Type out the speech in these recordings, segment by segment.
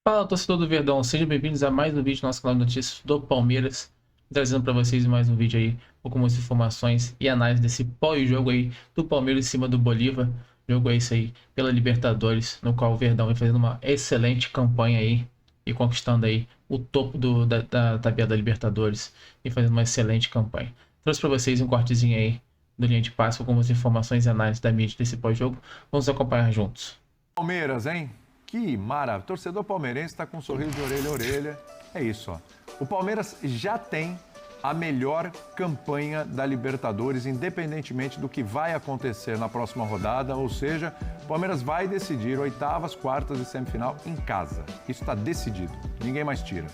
Fala, torcedor do Verdão, sejam bem-vindos a mais um vídeo do nosso canal de notícias do Palmeiras, trazendo para vocês mais um vídeo aí com algumas informações e análise desse pós-jogo aí do Palmeiras em cima do Bolívar. Jogo é esse aí pela Libertadores, no qual o Verdão vem fazendo uma excelente campanha aí e conquistando aí o topo da tabela da Libertadores e fazendo uma excelente campanha. Trouxe para vocês um cortezinho aí do Linha de Passe com algumas informações e análises da mídia desse pós-jogo. Vamos acompanhar juntos. Palmeiras, hein? Que maravilha. Torcedor palmeirense está com um sorriso de orelha a orelha. É isso, ó. O Palmeiras já tem a melhor campanha da Libertadores, independentemente do que vai acontecer na próxima rodada. Ou seja, o Palmeiras vai decidir oitavas, quartas e semifinal em casa. Isso está decidido. Ninguém mais tira.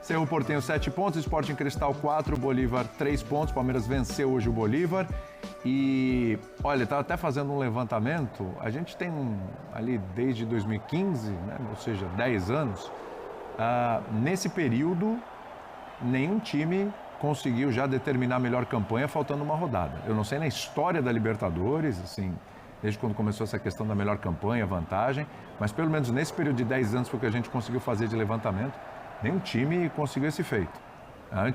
Cerro Porteño 7 pontos, Sporting Cristal 4, Bolívar 3 pontos. Palmeiras venceu hoje o Bolívar. E, olha, estava até fazendo um levantamento, a gente tem ali desde 2015, né, ou seja, 10 anos, nesse período, nenhum time conseguiu já determinar a melhor campanha faltando uma rodada. Eu não sei na história da Libertadores, assim, desde quando começou essa questão da melhor campanha, vantagem, mas pelo menos nesse período de 10 anos foi o que a gente conseguiu fazer de levantamento, nenhum time conseguiu esse feito.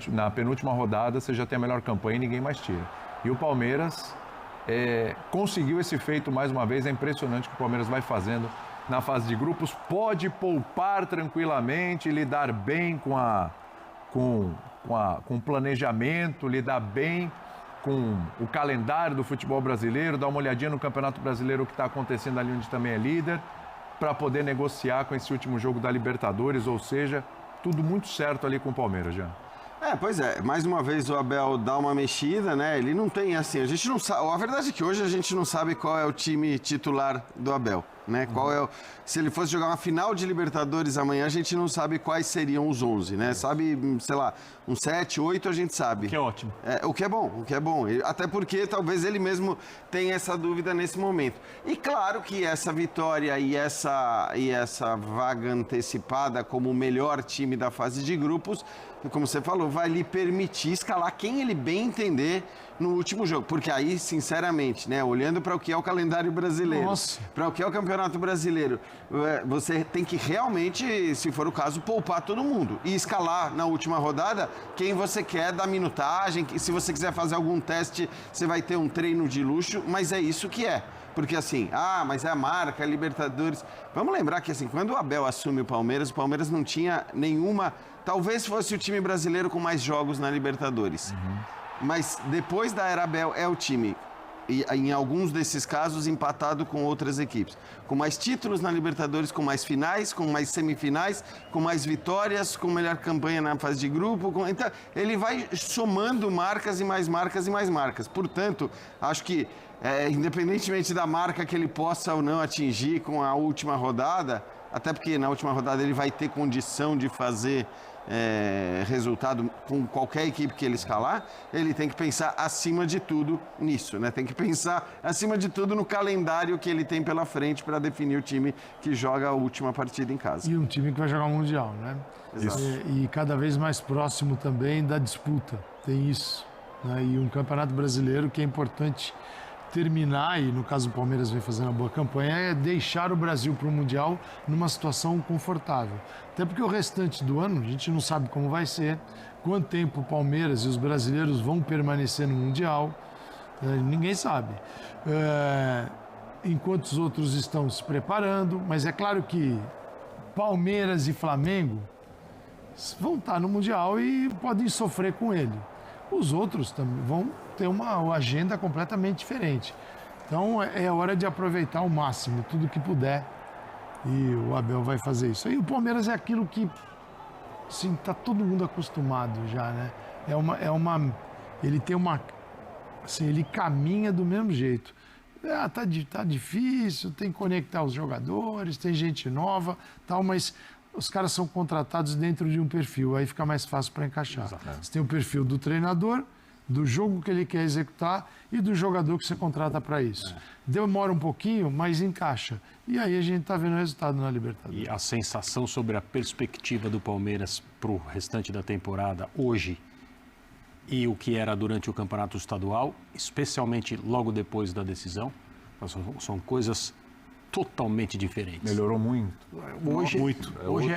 Na penúltima rodada você já tem a melhor campanha e ninguém mais tira. E o Palmeiras conseguiu esse feito mais uma vez. É impressionante o que o Palmeiras vai fazendo na fase de grupos. Pode poupar tranquilamente, lidar bem com o planejamento, lidar bem com o calendário do futebol brasileiro, dar uma olhadinha no Campeonato Brasileiro, o que está acontecendo ali onde também é líder, para poder negociar com esse último jogo da Libertadores. Ou seja, tudo muito certo ali com o Palmeiras, já. Pois é, mais uma vez o Abel dá uma mexida, né? Ele não tem assim, a gente não sabe, a verdade é que hoje a gente não sabe qual é o time titular do Abel, né? Qual é se ele fosse jogar uma final de Libertadores amanhã, a gente não sabe quais seriam os 11, né? Sabe, sei lá, um 7, 8 a gente sabe. O que é ótimo. O que é bom. Até porque talvez ele mesmo tenha essa dúvida nesse momento. E claro que essa vitória e essa vaga antecipada como o melhor time da fase de grupos, como você falou, vai lhe permitir escalar quem ele bem entender no último jogo. Porque aí, sinceramente, né, olhando para o que é o calendário brasileiro, para o que é o Campeonato Brasileiro, você tem que realmente, se for o caso, poupar todo mundo. E escalar na última rodada quem você quer da minutagem. Se você quiser fazer algum teste, você vai ter um treino de luxo, mas é isso que é. Porque assim, mas é a marca, a Libertadores. Vamos lembrar que assim, quando o Abel assume o Palmeiras não tinha nenhuma... Talvez fosse o time brasileiro com mais jogos na Libertadores. Mas depois da era Abel é o time, e em alguns desses casos, empatado com outras equipes. Com mais títulos na Libertadores, com mais finais, com mais semifinais, com mais vitórias, com melhor campanha na fase de grupo. Então, ele vai somando marcas e mais marcas e mais marcas. Portanto, acho que, independentemente da marca que ele possa ou não atingir com a última rodada, até porque na última rodada ele vai ter condição de fazer resultado com qualquer equipe que ele escalar, ele tem que pensar acima de tudo nisso, né? Tem que pensar acima de tudo no calendário que ele tem pela frente para definir o time que joga a última partida em casa. E um time que vai jogar o Mundial, né? Exato. E cada vez mais próximo também da disputa, tem isso, né? E um Campeonato Brasileiro que é importante terminar, e no caso o Palmeiras vem fazendo uma boa campanha, é deixar o Brasil para o Mundial numa situação confortável. Até porque o restante do ano a gente não sabe como vai ser, quanto tempo o Palmeiras e os brasileiros vão permanecer no Mundial, ninguém sabe. Enquanto os outros estão se preparando, mas é claro que Palmeiras e Flamengo vão estar no Mundial e podem sofrer com ele. Os outros também vão ter uma agenda completamente diferente. Então é hora de aproveitar ao máximo tudo que puder, e o Abel vai fazer isso. E o Palmeiras é aquilo que, assim, tá todo mundo acostumado já, né? Ele tem uma, assim, ele caminha do mesmo jeito. Tá difícil, tem que conectar os jogadores, tem gente nova, tal, mas os caras são contratados dentro de um perfil, aí fica mais fácil para encaixar. Exatamente. Você tem o perfil do treinador, do jogo que ele quer executar e do jogador que você contrata para isso. Demora um pouquinho, mas encaixa. E aí a gente está vendo o resultado na Libertadores. E a sensação sobre a perspectiva do Palmeiras para o restante da temporada hoje e o que era durante o campeonato estadual, especialmente logo depois da decisão, são coisas totalmente diferentes. Melhorou muito. Hoje, Muito. hoje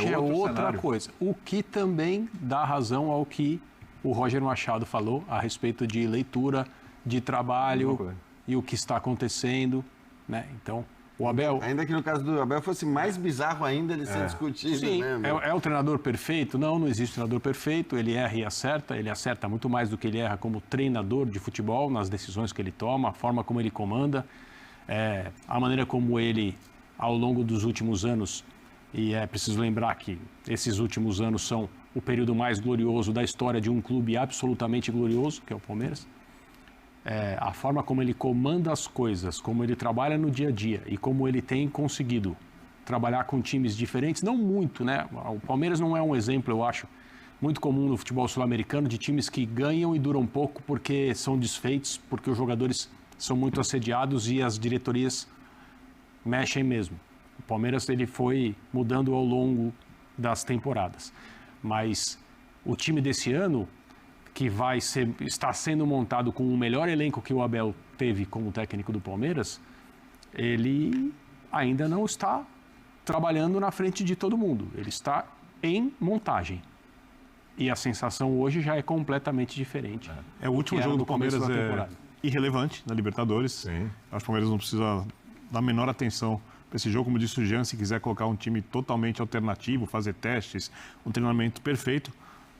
é outro outra cenário. coisa. O que também dá razão ao que o Roger Machado falou a respeito de leitura, de trabalho e o que está acontecendo, né? Então, o Abel... Ainda que no caso do Abel fosse mais bizarro ainda ele ser discutido, Sim, né? meu? é o treinador perfeito? Não existe treinador perfeito. Ele erra e acerta. Ele acerta muito mais do que ele erra como treinador de futebol, nas decisões que ele toma, a forma como ele comanda, a maneira como ele, ao longo dos últimos anos, e é preciso lembrar que esses últimos anos são o período mais glorioso da história de um clube absolutamente glorioso, que é o Palmeiras. A forma como ele comanda as coisas, como ele trabalha no dia a dia e como ele tem conseguido trabalhar com times diferentes, não muito, né? O Palmeiras não é um exemplo, eu acho, muito comum no futebol sul-americano, de times que ganham e duram pouco porque são desfeitos, porque os jogadores são muito assediados e as diretorias mexem mesmo. O Palmeiras ele foi mudando ao longo das temporadas, mas o time desse ano, que está sendo montado com o melhor elenco que o Abel teve como técnico do Palmeiras, ele ainda não está trabalhando na frente de todo mundo. Ele está em montagem. E a sensação hoje já é completamente diferente. O último jogo do Palmeiras é irrelevante na Libertadores. Sim. Acho que o Palmeiras não precisa dar a menor atenção para esse jogo. Como disse o Jean, se quiser colocar um time totalmente alternativo, fazer testes, um treinamento perfeito.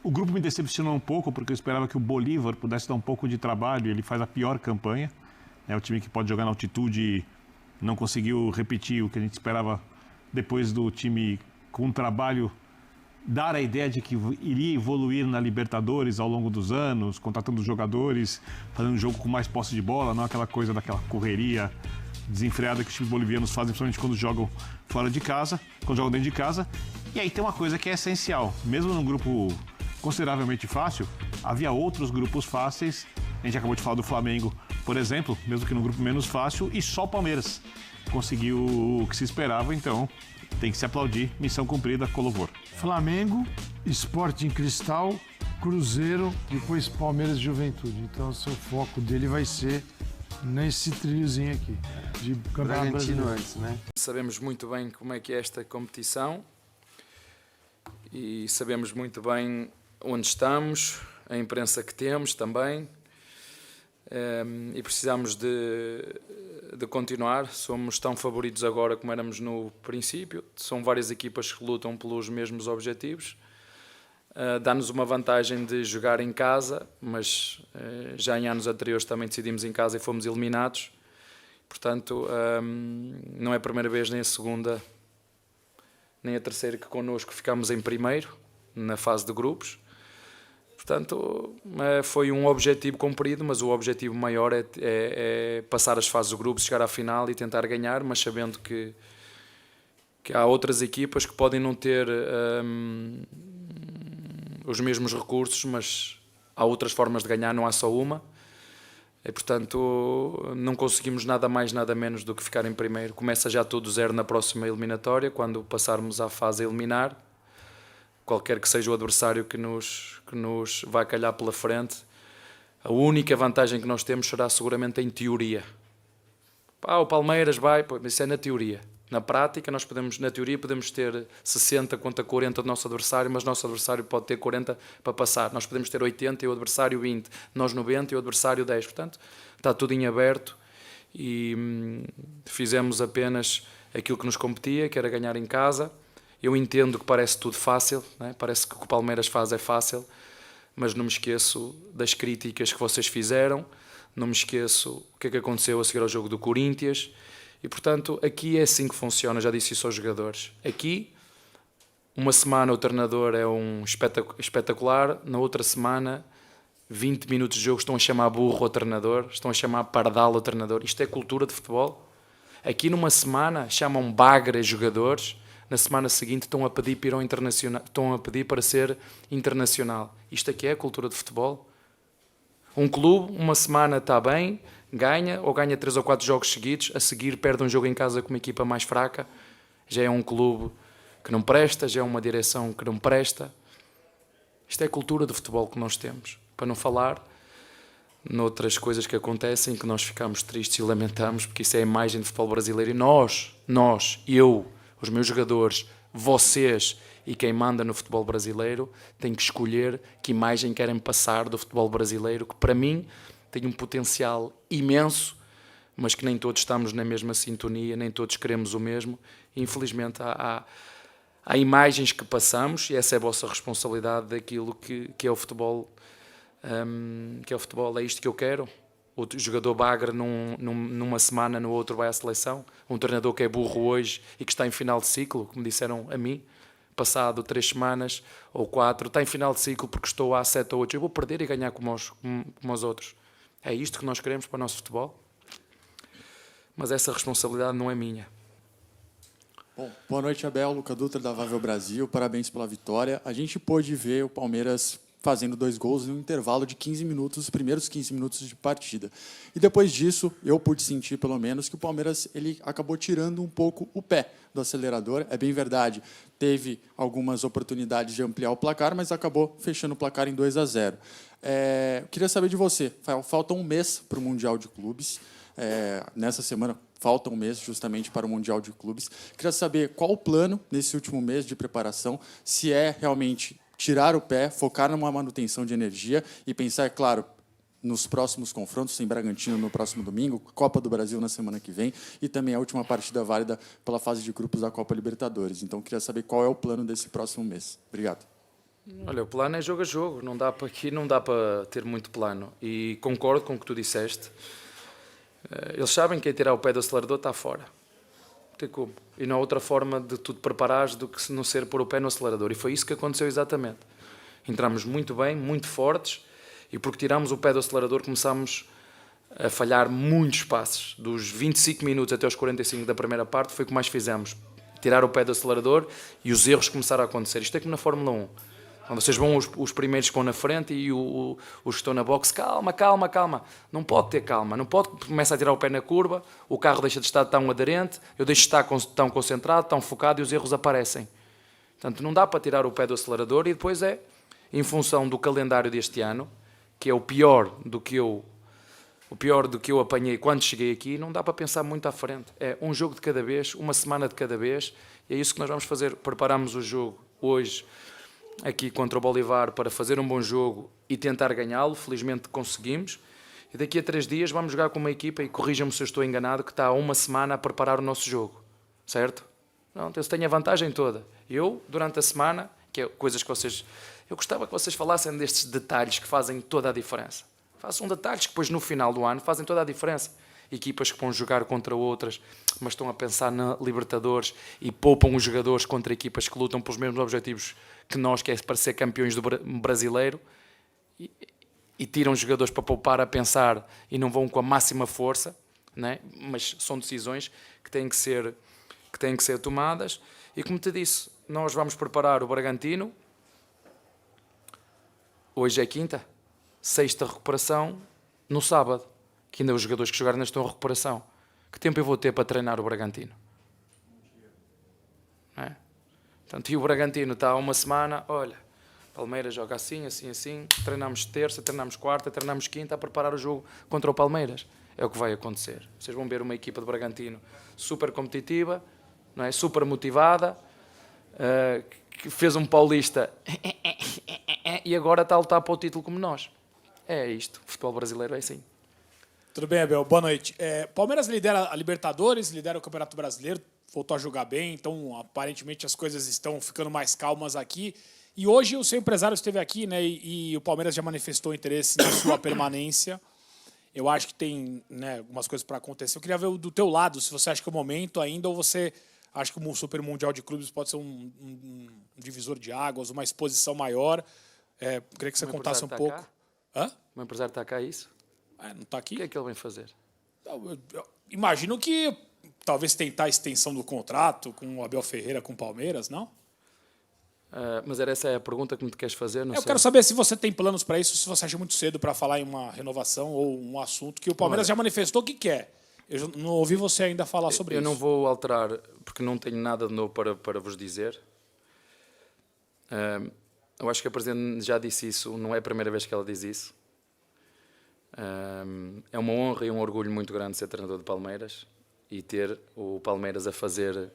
O grupo me decepcionou um pouco, porque eu esperava que o Bolívar pudesse dar um pouco de trabalho. Ele faz a pior campanha. É o time que pode jogar na altitude e não conseguiu repetir o que a gente esperava depois do time com trabalho, dar a ideia de que iria evoluir na Libertadores ao longo dos anos, contratando jogadores, fazendo um jogo com mais posse de bola, não aquela coisa daquela correria desenfreada que os times bolivianos fazem, principalmente quando jogam fora de casa, quando jogam dentro de casa. E aí tem uma coisa que é essencial, mesmo num grupo consideravelmente fácil, havia outros grupos fáceis. A gente acabou de falar do Flamengo, por exemplo, mesmo que num grupo menos fácil, e só o Palmeiras conseguiu o que se esperava, então tem que se aplaudir. Missão cumprida, Colovor. Flamengo, Sporting Cristal, Cruzeiro, depois Palmeiras e Juventude. Então, o seu foco dele vai ser nesse trilhozinho aqui, de Campeonato Bragantino Brasileiro. antes, né? Sabemos muito bem como é que é esta competição e sabemos muito bem onde estamos, a imprensa que temos também, e precisamos de continuar. Somos tão favoritos agora como éramos no princípio. São várias equipas que lutam pelos mesmos objetivos. Dá-nos uma vantagem de jogar em casa, mas já em anos anteriores também decidimos em casa e fomos eliminados. Portanto, não é a primeira vez, nem a segunda, nem a terceira que connosco ficamos em primeiro na fase de grupos. Portanto, foi um objetivo cumprido, mas o objetivo maior é passar as fases de grupos, chegar à final e tentar ganhar, mas sabendo que há outras equipas que podem não ter os mesmos recursos, mas há outras formas de ganhar, não há só uma. E, portanto, não conseguimos nada mais, nada menos do que ficar em primeiro. Começa já tudo zero na próxima eliminatória, quando passarmos à fase a eliminar. Qualquer que seja o adversário que nos vai calhar pela frente, a única vantagem que nós temos será seguramente em teoria. O Palmeiras vai, isso é na teoria. Na prática, na teoria podemos ter 60 contra 40 do nosso adversário, mas o nosso adversário pode ter 40 para passar. Nós podemos ter 80 e o adversário 20, nós 90 e o adversário 10. Portanto, está tudo em aberto e fizemos apenas aquilo que nos competia, que era ganhar em casa. Eu entendo que parece tudo fácil, né? Parece que o que o Palmeiras faz é fácil, mas não me esqueço das críticas que vocês fizeram, não me esqueço o que é que aconteceu a seguir ao jogo do Corinthians. E, portanto, aqui é assim que funciona, já disse isso aos jogadores. Aqui, uma semana o treinador é um espetacular, na outra semana, 20 minutos de jogo estão a chamar burro ao treinador, estão a chamar pardal ao treinador. Isto é cultura de futebol. Aqui numa semana chamam bagre a jogadores, na semana seguinte estão a pedir para ir ao internacional, estão a pedir para ser internacional. Isto aqui é a cultura de futebol. Um clube, uma semana está bem, ganha 3 ou 4 jogos seguidos, a seguir perde um jogo em casa com uma equipa mais fraca, já é um clube que não presta, já é uma direção que não presta. Isto é a cultura de futebol que nós temos. Para não falar noutras coisas que acontecem, que nós ficamos tristes e lamentamos, porque isso é a imagem do futebol brasileiro. E nós, eu, os meus jogadores, vocês e quem manda no futebol brasileiro têm que escolher que imagem querem passar do futebol brasileiro, que para mim tem um potencial imenso, mas que nem todos estamos na mesma sintonia, nem todos queremos o mesmo. E, infelizmente há imagens que passamos, e essa é a vossa responsabilidade daquilo que é o futebol. É isto que eu quero. O jogador bagre numa semana, no outro vai à seleção. Um treinador que é burro hoje e que está em final de ciclo, como disseram a mim, passado 3 semanas ou 4, está em final de ciclo porque estou há 7 ou 8, eu vou perder e ganhar como os outros. É isto que nós queremos para o nosso futebol? Mas essa responsabilidade não é minha. Bom, boa noite, Abel. Luca Dutra, da Vável Brasil. Parabéns pela vitória. A gente pôde ver o Palmeiras fazendo 2 gols em um intervalo de 15 minutos, os primeiros 15 minutos de partida. E depois disso, eu pude sentir, pelo menos, que o Palmeiras ele acabou tirando um pouco o pé do acelerador. É bem verdade, teve algumas oportunidades de ampliar o placar, mas acabou fechando o placar em 2-0. Queria saber de você, falta um mês para o Mundial de Clubes. Nessa semana falta um mês justamente para o Mundial de Clubes. Queria saber qual o plano nesse último mês de preparação, se é realmente tirar o pé, focar numa manutenção de energia e pensar, claro, nos próximos confrontos, em Bragantino no próximo domingo, Copa do Brasil na semana que vem e também a última partida válida pela fase de grupos da Copa Libertadores. Então, queria saber qual é o plano desse próximo mês. Obrigado. Olha, o plano é jogo a jogo, não dá para ter muito plano. E concordo com o que tu disseste. Eles sabem que quem tirar o pé do acelerador está fora. Não tem como. E não há outra forma de tu te preparares do que se não ser pôr o pé no acelerador. E foi isso que aconteceu exatamente. Entramos muito bem, muito fortes, e porque tiramos o pé do acelerador começámos a falhar muitos passos. Dos 25 minutos até os 45 da primeira parte foi o que mais fizemos. Tirar o pé do acelerador e os erros começaram a acontecer. Isto é como na Fórmula 1. Quando vocês vão, os primeiros que estão na frente e os que estão na boxe, calma. Não pode ter calma, não pode começar a tirar o pé na curva, o carro deixa de estar tão aderente, eu deixo de estar tão concentrado, tão focado e os erros aparecem. Portanto, não dá para tirar o pé do acelerador e depois em função do calendário deste ano, que é o pior do que eu apanhei quando cheguei aqui, não dá para pensar muito à frente. É um jogo de cada vez, uma semana de cada vez, e é isso que nós vamos fazer. Preparamos o jogo hoje, aqui contra o Bolívar, para fazer um bom jogo e tentar ganhá-lo. Felizmente conseguimos. E daqui a 3 dias vamos jogar com uma equipa, e corrijam-me se eu estou enganado, que está há uma semana a preparar o nosso jogo. Certo? Não, eles têm a vantagem toda. Eu, durante a semana, que é coisas que vocês... Eu gostava que vocês falassem destes detalhes que fazem toda a diferença. Façam detalhes que depois no final do ano fazem toda a diferença. Equipas que vão jogar contra outras, mas estão a pensar na Libertadores e poupam os jogadores contra equipas que lutam pelos mesmos objetivos que nós, que é para ser campeões do brasileiro, e tiram os jogadores para poupar a pensar e não vão com a máxima força, né? Mas são decisões que têm que ser tomadas. E como te disse, nós vamos preparar o Bragantino. Hoje é quinta, sexta recuperação no sábado, que ainda os jogadores que jogaram ainda estão em recuperação. Que tempo eu vou ter para treinar o Bragantino? Não é? Portanto, e o Bragantino está há uma semana, olha, Palmeiras joga assim, treinamos terça, treinamos quarta, treinamos quinta a preparar o jogo contra o Palmeiras. É o que vai acontecer. Vocês vão ver uma equipa de Bragantino super competitiva, não é? Super motivada, que fez um paulista e agora está a lutar para o título como nós. É isto, o futebol brasileiro é assim. Tudo bem, Abel? Boa noite. Palmeiras lidera a Libertadores, lidera o Campeonato Brasileiro, voltou a jogar bem, então aparentemente as coisas estão ficando mais calmas aqui. E hoje o seu empresário esteve aqui, né, e o Palmeiras já manifestou interesse na sua permanência. Eu acho que tem, né, algumas coisas para acontecer. Eu queria ver do teu lado, se você acha que é o momento ainda, ou você acha que o Super Mundial de Clubes pode ser um divisor de águas, uma exposição maior. Queria que você contasse um pouco. Hã? O empresário está cá, é isso? Não está aqui? O que é que ele vem fazer? Eu imagino que talvez tentar a extensão do contrato com o Abel Ferreira, com o Palmeiras, não? Mas essa é a pergunta que me queres fazer? Eu quero saber se você tem planos para isso, se você acha muito cedo para falar em uma renovação ou um assunto que o Palmeiras já manifestou que quer. Eu não ouvi você ainda falar sobre isso. Eu não vou alterar, porque não tenho nada de novo para vos dizer. Eu acho que a Presidente já disse isso, não é a primeira vez que ela diz isso. É uma honra e um orgulho muito grande ser treinador de Palmeiras e ter o Palmeiras a fazer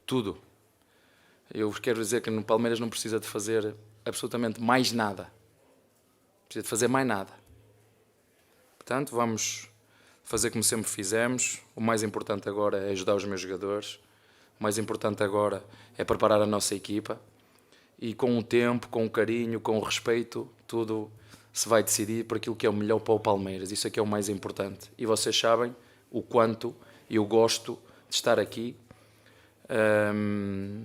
tudo. Eu quero dizer que no Palmeiras não precisa de fazer absolutamente mais nada. Precisa de fazer mais nada. Portanto, vamos fazer como sempre fizemos. O mais importante agora é ajudar os meus jogadores. O mais importante agora é preparar a nossa equipa. E com o tempo, com o carinho, com o respeito, tudo se vai decidir por aquilo que é o melhor para o Palmeiras. Isso é que é o mais importante. E vocês sabem o quanto eu gosto de estar aqui.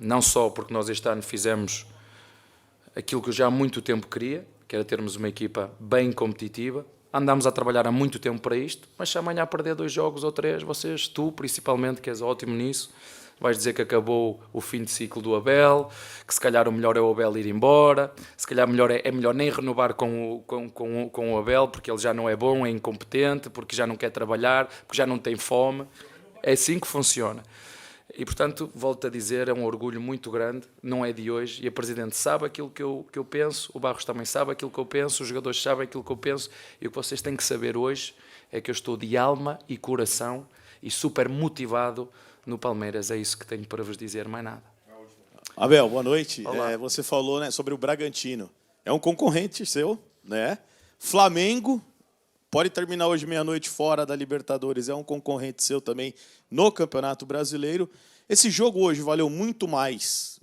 Não só porque nós este ano fizemos aquilo que eu já há muito tempo queria, que era termos uma equipa bem competitiva. Andámos a trabalhar há muito tempo para isto, mas se amanhã perder 2 jogos ou 3, tu principalmente, que és ótimo nisso, vais dizer que acabou o fim de ciclo do Abel, que se calhar o melhor é o Abel ir embora, se calhar é melhor nem renovar com o Abel, porque ele já não é bom, é incompetente, porque já não quer trabalhar, porque já não tem fome. É assim que funciona. E, portanto, volto a dizer, é um orgulho muito grande, não é de hoje, e a Presidente sabe aquilo que eu penso, o Barros também sabe aquilo que eu penso, os jogadores sabem aquilo que eu penso, e o que vocês têm que saber hoje é que eu estou de alma e coração e super motivado no Palmeiras. É isso que tenho para vos dizer, mais nada. Abel, boa noite. Olá. Você falou, né, sobre o Bragantino. É um concorrente seu, né? Flamengo pode terminar hoje meia-noite fora da Libertadores. É um concorrente seu também no Campeonato Brasileiro. Esse jogo hoje valeu muito mais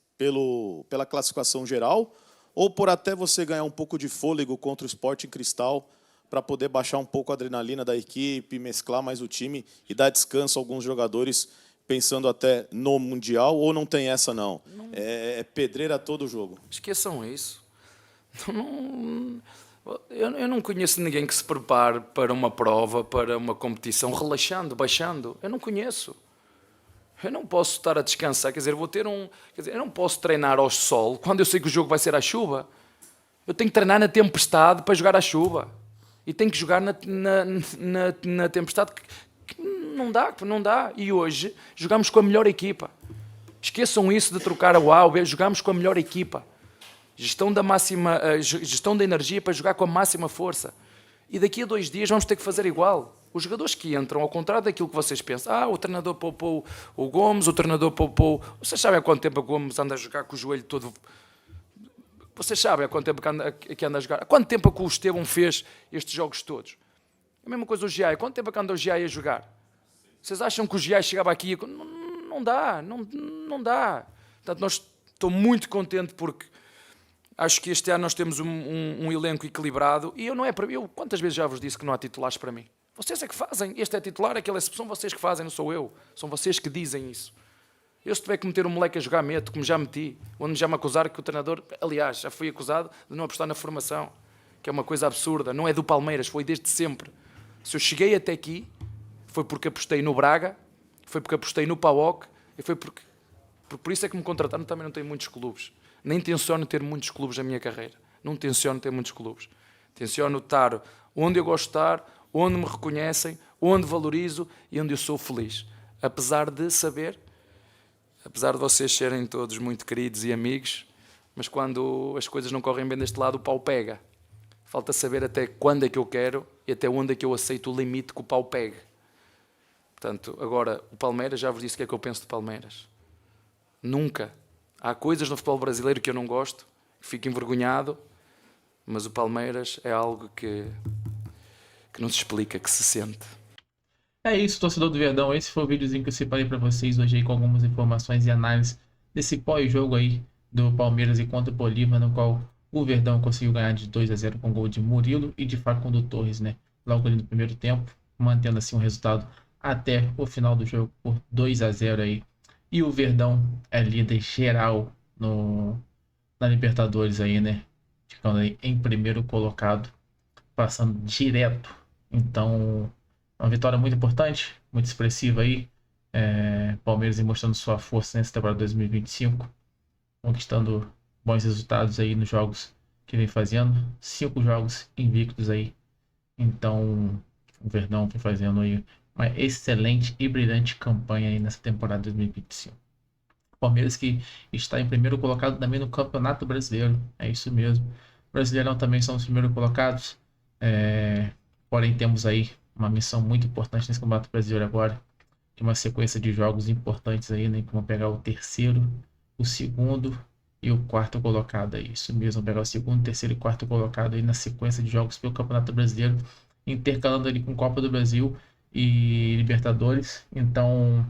pela classificação geral ou por até você ganhar um pouco de fôlego contra o Sporting Cristal para poder baixar um pouco a adrenalina da equipe, mesclar mais o time e dar descanso a alguns jogadores, pensando até no Mundial, ou não tem essa não? É pedreira todo o jogo. Esqueçam isso. Eu não conheço ninguém que se prepare para uma prova, para uma competição, relaxando, baixando. Eu não conheço. Eu não posso estar a descansar, quer dizer, eu não posso treinar ao sol quando eu sei que o jogo vai ser à chuva. Eu tenho que treinar na tempestade para jogar à chuva. E tenho que jogar na tempestade que não dá. E hoje jogamos com a melhor equipa. Esqueçam isso de trocar o A ou B, jogamos com a melhor equipa. Gestão da energia para jogar com a máxima força. E daqui a 2 dias vamos ter que fazer igual. Os jogadores que entram, ao contrário daquilo que vocês pensam, o treinador poupou o Gomes, o treinador poupou... Vocês sabem há quanto tempo o Gomes anda a jogar com o joelho todo... Vocês sabem há quanto tempo que anda a jogar? Há quanto tempo que o Estevão fez estes jogos todos? A mesma coisa o Giai. Quanto tempo que anda o Giai a jogar? Vocês acham que o Giai chegava aqui e... Não dá. Portanto, estou muito contente porque acho que este ano nós temos um elenco equilibrado e eu quantas vezes já vos disse que não há titulares para mim? Vocês é que fazem. Este é titular, aquele são vocês que fazem, não sou eu. São vocês que dizem isso. Eu, se tiver que meter um moleque a jogar, meto, como já meti. Onde já me acusaram que o treinador... Aliás, já fui acusado de não apostar na formação, que é uma coisa absurda. Não é do Palmeiras, foi desde sempre. Se eu cheguei até aqui, foi porque apostei no Braga, foi porque apostei no PAOK, e foi porque por isso é que me contrataram. Também não tenho muitos clubes. Nem tenciono ter muitos clubes na minha carreira. Não tenciono ter muitos clubes. Tenciono estar onde eu gosto de estar, onde me reconhecem, onde valorizo e onde eu sou feliz. Apesar de vocês serem todos muito queridos e amigos, mas quando as coisas não correm bem deste lado, o pau pega. Falta saber até quando é que eu quero e até onde é que eu aceito o limite que o pau pegue. Portanto, agora, o Palmeiras, já vos disse o que é que eu penso de Palmeiras. Nunca. Há coisas no futebol brasileiro que eu não gosto, que fico envergonhado, mas o Palmeiras é algo que não se explica, que se sente. É isso, torcedor do Verdão. Esse foi o videozinho que eu separei para vocês hoje aí com algumas informações e análises desse pós-jogo aí do Palmeiras e contra o Bolívar, no qual o Verdão conseguiu ganhar de 2-0 com gol de Murilo e de Facundo Torres, né? Logo ali no primeiro tempo, mantendo assim o resultado até o final do jogo por 2-0 aí. E o Verdão é líder geral na Libertadores aí, né? Ficando aí em primeiro colocado, passando direto. Então, uma vitória muito importante, muito expressiva aí. Palmeiras mostrando sua força nessa temporada 2025, conquistando bons resultados aí nos jogos que vem fazendo. 5 jogos invictos aí. Então, o Verdão vem fazendo aí uma excelente e brilhante campanha aí nessa temporada 2025. Palmeiras que está em primeiro colocado também no Campeonato Brasileiro. É isso mesmo. Brasileirão também são os primeiros colocados. Porém, temos aí uma missão muito importante nesse Campeonato Brasileiro agora, que é uma sequência de jogos importantes aí, né? Que vão pegar o terceiro, o segundo e o quarto colocado aí. Isso mesmo, vão pegar o segundo, terceiro e quarto colocado aí na sequência de jogos pelo Campeonato Brasileiro, intercalando ali com Copa do Brasil e Libertadores. Então,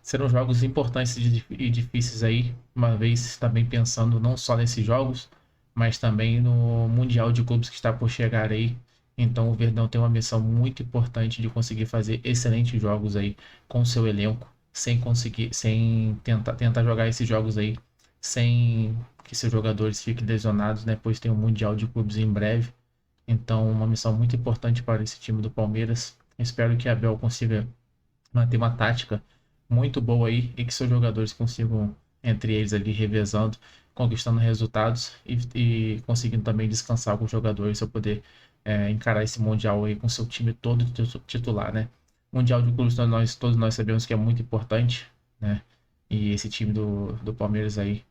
serão jogos importantes e difíceis aí, uma vez também pensando não só nesses jogos, mas também no Mundial de Clubes que está por chegar aí. Então o Verdão tem uma missão muito importante de conseguir fazer excelentes jogos aí com seu elenco, sem tentar jogar esses jogos aí, sem que seus jogadores fiquem lesionados, né? Pois tem o Mundial de Clubes em breve. Então uma missão muito importante para esse time do Palmeiras. Espero que a Abel consiga manter uma tática muito boa aí e que seus jogadores consigam, entre eles ali, revezando, conquistando resultados e conseguindo também descansar alguns jogadores para poder encarar esse Mundial aí com seu time todo titular, né? Mundial de Clubes todos nós sabemos que é muito importante, né? E esse time do Palmeiras aí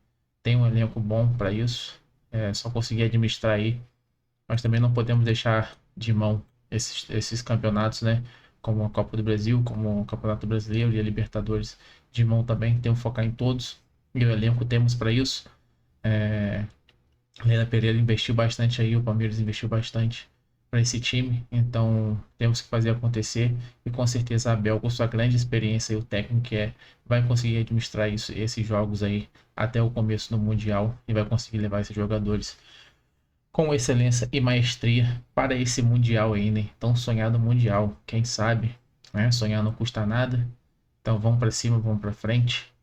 tem um elenco bom para isso, só conseguir administrar aí, mas também não podemos deixar de mão esses campeonatos, né? Como a Copa do Brasil, como o Campeonato Brasileiro e a Libertadores de mão também, temos que focar em todos, e o elenco temos para isso. Leila Pereira investiu bastante aí, o Palmeiras investiu bastante para esse time, então temos que fazer acontecer, e com certeza a Abel, com sua grande experiência e o técnico que vai conseguir administrar esses jogos aí até o começo do Mundial e vai conseguir levar esses jogadores com excelência e maestria para esse Mundial aí, né? Tão sonhado Mundial, quem sabe, né? Sonhar não custa nada, então vamos para cima, vamos para frente,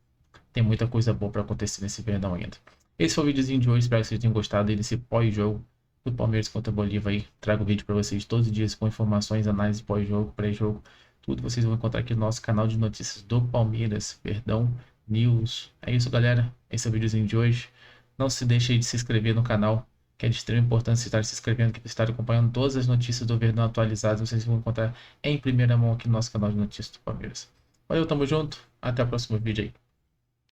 tem muita coisa boa para acontecer nesse Verdão ainda. Esse foi o videozinho de hoje, espero que vocês tenham gostado desse pós-jogo do Palmeiras contra o Bolívar aí. Trago vídeo para vocês todos os dias com informações, análise pós-jogo, pré-jogo, tudo vocês vão encontrar aqui no nosso canal de notícias do Palmeiras, Verdão News. É isso, galera, esse é o videozinho de hoje. Não se deixe de se inscrever no canal, que é de extrema importância estar se inscrevendo, que estar acompanhando todas as notícias do Verdão atualizadas, vocês vão encontrar em primeira mão aqui no nosso canal de notícias do Palmeiras. Valeu, tamo junto, até o próximo vídeo aí.